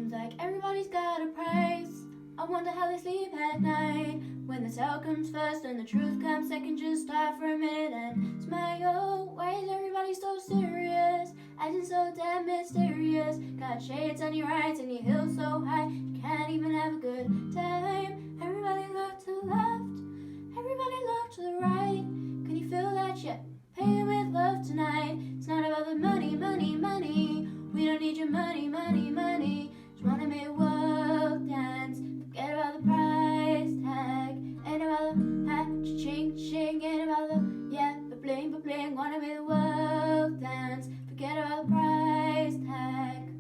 Seems like everybody's got a price. I wonder how they sleep at night. When the tale comes first and the truth comes second, just stop for a minute and smile. Why is everybody so serious? Acting so damn mysterious. Got shades on your eyes and your heels so high you can't even have a good time. Everybody look to the left, everybody look to the right. Can you feel that shit? Paying with love tonight. It's not about the money, money, money. We don't need your money, money, money. Just wanna make the world dance. Forget about the price tag. Ain't about the hat, ching, ching. Ain't about the bling, bling. Wanna make the world dance. Forget about the price tag.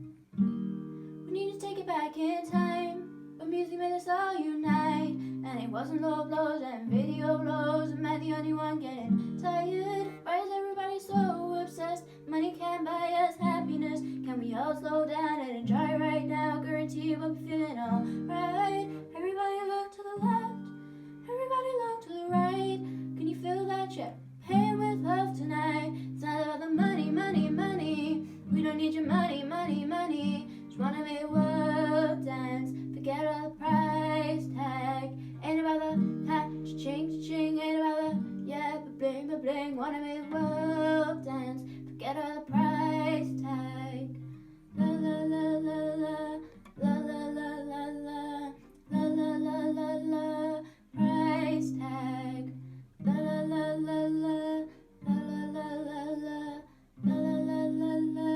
We need to take it back in time, but music made us all unite. And it wasn't low blows and video blows. Am I the only one getting tired? Why is everybody so obsessed? Money can't buy us happiness. Can we all slow down and enjoy right now? Guarantee we'll be feeling alright. Everybody look to the left, everybody look to the right. Can you feel that shit? Paying with love tonight. It's not about the money, money, money. We don't need your money, money, money. Just wanna make the world dance. Forget about the price tag. Ain't about the hat, ching, ching. Ain't about the bling, bling. Wanna make the world dance. Forget about the price tag. La la la la la, la la la la la, la la la la la. Price tag. La la la la la, la la la la la, la la la la la.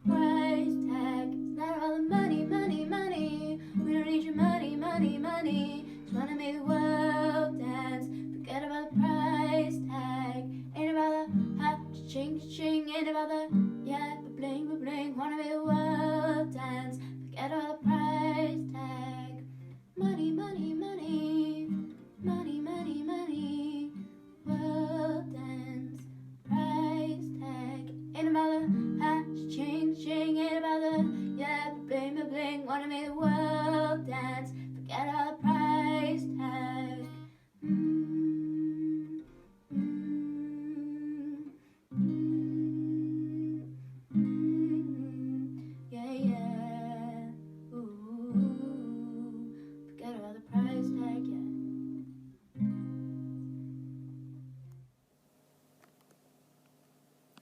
Price tag. It's not all the money, money, money. We don't need your money, money, money. Just wanna make the world dance. Forget about the price tag. Ain't about the hat, ching, ching. Ain't about the bling, bling. Wanna make the world dance. Forget about the price tag. Money, money, money. Money, money, money. World dance. Price tag. Ain't about the hat, ching, ching. Ain't about the bling, bling. Wanna make the world dance. Forget about the price tag. Yeah, yeah. Ooh, forget about the price tag, yeah.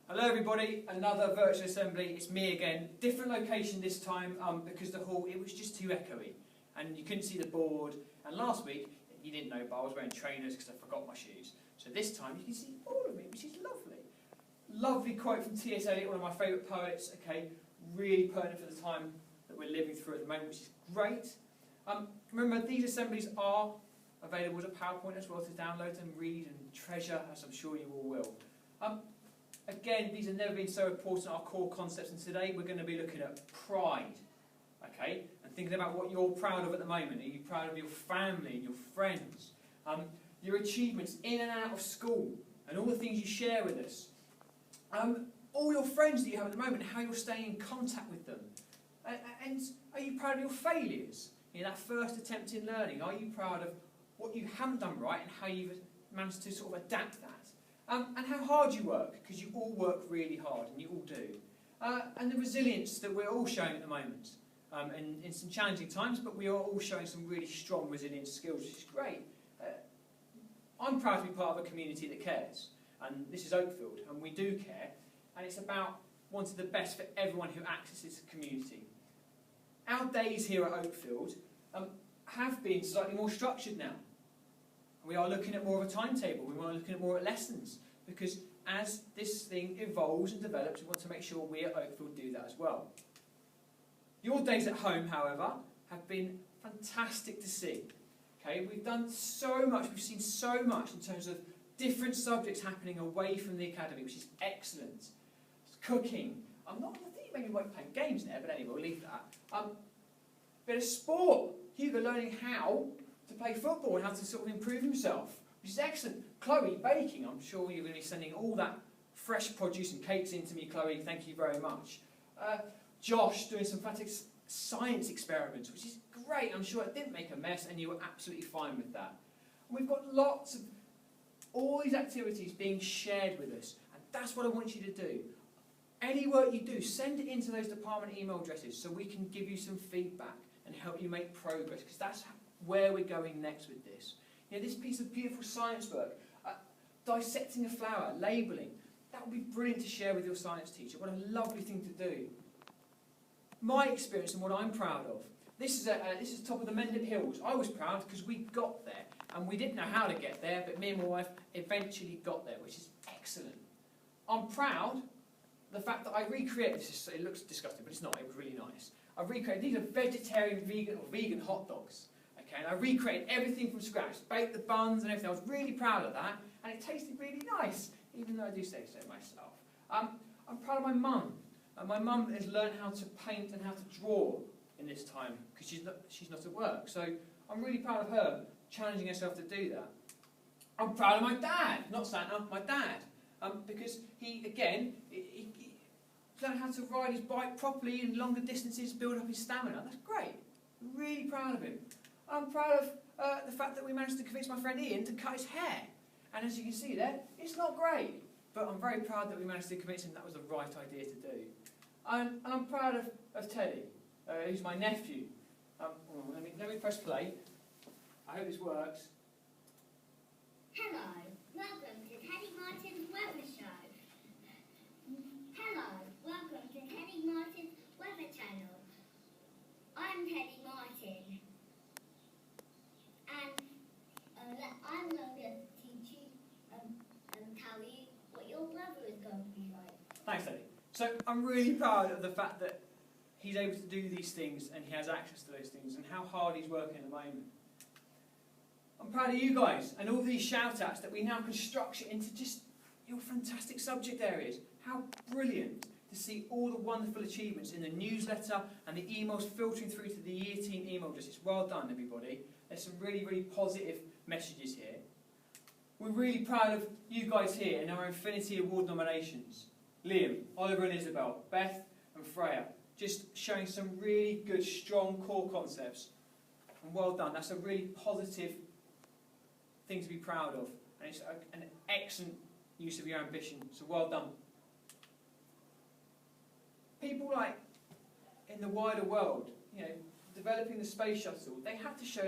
Hello everybody, another virtual assembly. It's me again. Different location this time because the hall, it was just too echoey and you couldn't see the board. And last week, you didn't know, but I was wearing trainers because I forgot my shoes. So this time you can see all of me, which is lovely. Lovely quote from T.S. Eliot, one of my favourite poets, okay, really pertinent for the time that we're living through at the moment, which is great. Remember, these assemblies are available as a PowerPoint as well to download and read and treasure, as I'm sure you all will. Again, these have never been so important, our core concepts, and today we're going to be looking at pride, okay, and thinking about what you're proud of at the moment. Are you proud of your family and your friends, your achievements in and out of school, and all the things you share with us, all your friends that you have at the moment, how you're staying in contact with them, and are you proud of your failures, that first attempt in learning? Are you proud of what you haven't done right and how you've managed to sort of adapt that? And how hard you work, because you all work really hard, and you all do. And the resilience that we're all showing at the moment, in some challenging times, but we are all showing some really strong resilience skills, which is great. I'm proud to be part of a community that cares, and this is Oakfield, and we do care, and it's about wanting the best for everyone who accesses the community. Our days here at Oakfield have been slightly more structured now. We are looking at more of a timetable, we are looking at more at lessons, because as this thing evolves and develops, we want to make sure we at Oakfield do that as well. Your days at home, however, have been fantastic to see. Okay, we've done so much, we've seen so much in terms of different subjects happening away from the academy, which is excellent. Cooking, I think maybe we won't play games there, but anyway, we'll leave that. Bit of sport, Hugo learning how to play football and how to sort of improve himself, which is excellent. Chloe, baking, I'm sure you're going to be sending all that fresh produce and cakes in to me, Chloe, thank you very much. Josh doing some fantastic science experiments, which is great, I'm sure it didn't make a mess and you were absolutely fine with that. And we've got lots of all these activities being shared with us, and that's what I want you to do. Any work you do, send it into those department email addresses so we can give you some feedback and help you make progress, because that's where we're going next with this. You know, this piece of beautiful science work, dissecting a flower, labelling, that would be brilliant to share with your science teacher. What a lovely thing to do. My experience and what I'm proud of. This is top of the Mendip Hills. I was proud because we got there, and we didn't know how to get there, but me and my wife eventually got there, which is excellent. I'm proud of the fact that I recreated this. It looks disgusting, but it's not. It was really nice. I recreated, these are vegetarian, vegan hot dogs. Okay, and I recreated everything from scratch, baked the buns and everything. I was really proud of that, and it tasted really nice, even though I do say so myself. I'm proud of my mum. My mum has learned how to paint and how to draw in this time, because she's not at work. So I'm really proud of her challenging herself to do that. I'm proud of my dad, not Santa, my dad, because he learned how to ride his bike properly in longer distances, build up his stamina. That's great. I'm really proud of him. I'm proud of the fact that we managed to convince my friend Ian to cut his hair. And as you can see there, it's not great. But I'm very proud that we managed to convince him that was the right idea to do. And I'm proud of Teddy, who's my nephew. Let me press play. I hope this works. Hello, welcome to Teddy Martin's Weather Show. Hello, welcome to Teddy Martin's Weather Channel. I'm Teddy Martin, and I'm going to teach you and tell you what your weather is going to be like. Thanks, Teddy. So I'm really proud of the fact that he's able to do these things and he has access to those things and how hard he's working at the moment. I'm proud of you guys and all these shout-outs that we now can structure into just your fantastic subject areas. How brilliant to see all the wonderful achievements in the newsletter and the emails filtering through to the year team email addresses. Well done, everybody. There's some really, really positive messages here. We're really proud of you guys here in our Infinity Award nominations. Liam, Oliver and Isabel, Beth and Freya, just showing some really good, strong core concepts. And well done. That's a really positive thing to be proud of. And it's an excellent use of your ambition. So well done. People like in the wider world, you know, developing the space shuttle, they had to show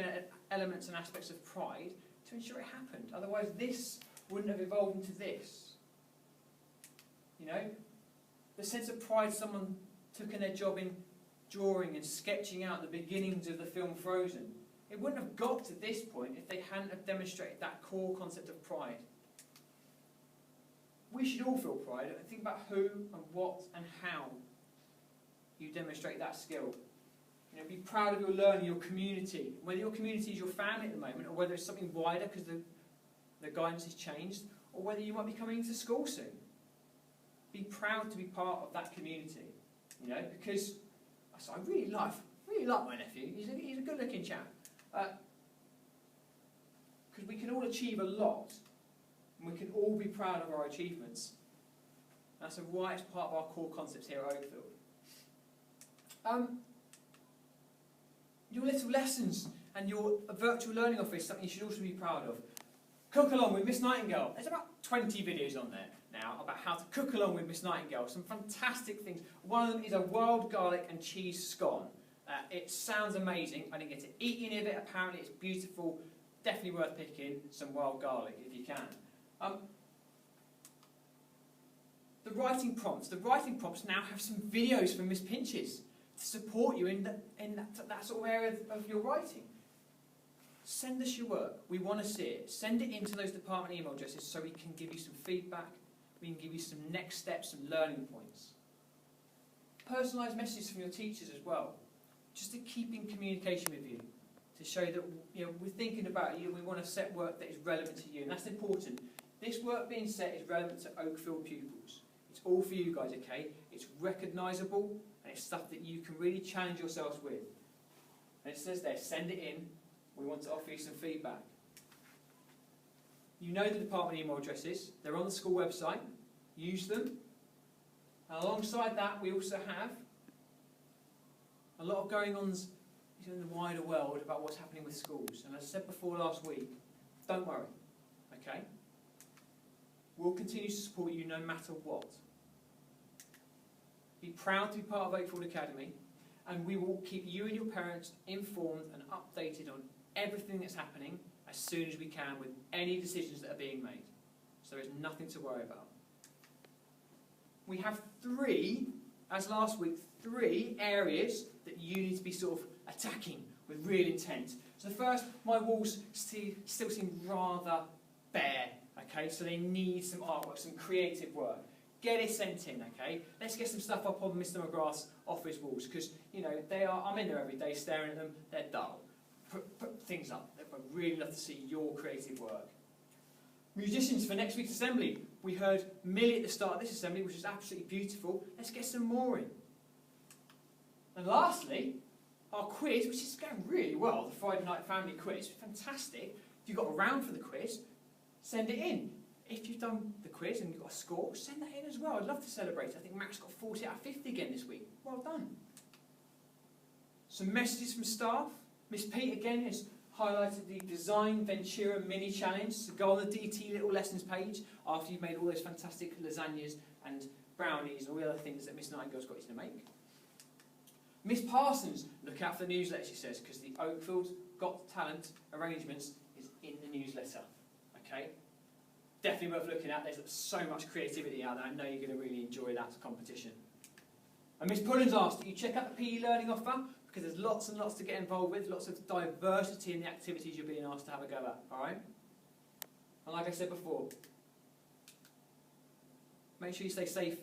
elements and aspects of pride to ensure it happened. Otherwise, this wouldn't have evolved into this. You know, the sense of pride someone took in their job in drawing and sketching out the beginnings of the film Frozen. It wouldn't have got to this point if they hadn't have demonstrated that core concept of pride. We should all feel pride and think about who and what and how you demonstrate that skill. You know, be proud of your learning, your community. Whether your community is your family at the moment, or whether it's something wider because the guidance has changed, or whether you might be coming into school soon. Be proud to be part of that community, you know, because I really like my nephew. He's a good-looking chap. Because we can all achieve a lot, and we can all be proud of our achievements. That's a right part of our core concepts here at Oakfield. Your little lessons and your virtual learning office is something you should also be proud of. Cook along with Miss Nightingale. There's about 20 videos on there now about how to cook along with Miss Nightingale. Some fantastic things. One of them is a wild garlic and cheese scone. It sounds amazing. I didn't get to eat any of it. Apparently it's beautiful. Definitely worth picking some wild garlic if you can. The writing prompts. The writing prompts now have some videos from Miss Pinches to support you in that sort of area of your writing. Send us your work. We want to see it. Send it into those department email addresses so we can give you some feedback. We can give you some next steps, some learning points. Personalised messages from your teachers as well, just to keep in communication with you, to show that, you know, we're thinking about you and we want to set work that is relevant to you, and that's important. This work being set is relevant to Oakfield pupils. It's all for you guys, okay? It's recognisable and it's stuff that you can really challenge yourselves with. And it says there, send it in. We want to offer you some feedback. You know the department email addresses. They're on the school website. Use them. And alongside that, we also have a lot of going-ons in the wider world about what's happening with schools. And as I said before last week, don't worry, okay? We'll continue to support you no matter what. proud to be part of Oakfield Academy, and we will keep you and your parents informed and updated on everything that's happening as soon as we can with any decisions that are being made. So there's nothing to worry about. We have three, as last week, 3 areas that you need to be sort of attacking with real intent. So the first, my walls still seem rather bare, okay? So they need some artwork, some creative work. Get it sent in, okay? Let's get some stuff up on Mr. McGrath's office walls, because, you know, I'm in there every day staring at them, they're dull. Put things up. I'd really love to see your creative work. Musicians for next week's assembly. We heard Millie at the start of this assembly, which is absolutely beautiful. Let's get some more in. And lastly, our quiz, which is going really well, the Friday night family quiz. Fantastic. If you've got around for the quiz, send it in. If you've done the quiz and you've got a score, send that in as well. I'd love to celebrate. I think Max got 40 out of 50 again this week. Well done. Some messages from staff. Miss Pete again has highlighted the Design Ventura Mini Challenge. So go on the DT Little Lessons page after you've made all those fantastic lasagnas and brownies and all the other things that Miss Nightingale's got you to make. Miss Parsons, look out for the newsletter, she says, because the Oakfield Got Talent arrangements is in the newsletter. Okay? Definitely worth looking at. There's so much creativity out there. I know you're going to really enjoy that competition. And Miss Pullins asked that you check out the PE Learning offer, because there's lots and lots to get involved with, lots of diversity in the activities you're being asked to have a go at. Alright? And like I said before, make sure you stay safe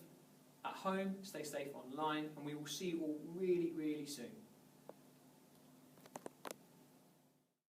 at home, stay safe online, and we will see you all really, really soon.